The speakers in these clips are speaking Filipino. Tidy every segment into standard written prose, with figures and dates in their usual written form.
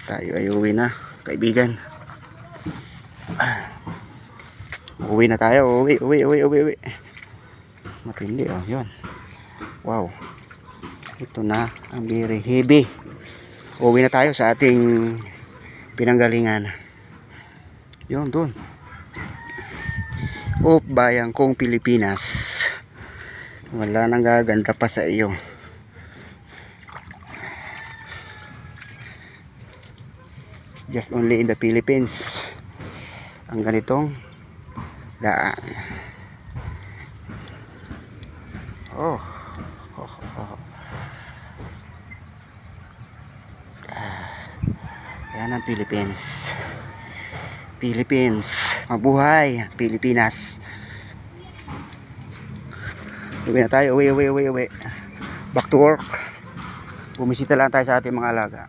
Tayo ay uwi na, kaibigan. Uwi na tayo, uwi. Matindi oh, yun. Wow. Ito na ang very heavy. Uwi na tayo sa ating pinanggalingan. Yun, dun. Bayang kong Pilipinas. Wala nang gaganda pa sa iyo. It's just only in the Philippines ang ganitong daan. Oh. Yan ang Philippines. Mabuhay Pilipinas. Uwi na tayo, uwi. Back to work. Bumisita lang tayo sa ating mga alaga.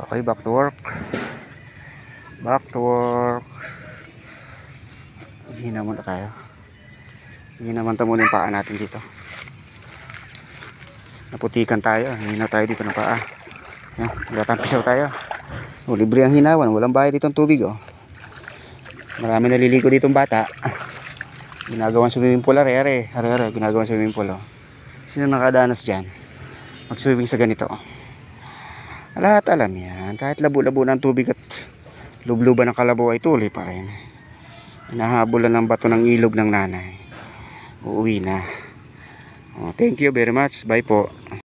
Okay, back to work. Hina muna tayo. Hinaman muna yung paa natin dito. Naputikan tayo. Hina tayo dito ng paa. Nagatampisaw tayo. Libre ang hinawan. Walang bayad ditong tubig. Marami naliligo ditong bata. Ginagawang swimming pool. Are. Ginagawang swimming pool. Sino nakadanas dyan? Mag-swimming sa ganito. Lahat alam yan. Kahit labo-labo ng tubig at lubluban ng kalabaw ay tuloy pa rin. Hinahabulan ng bato ng ilog ng nanay. Uuwi na. Thank you very much. Bye po.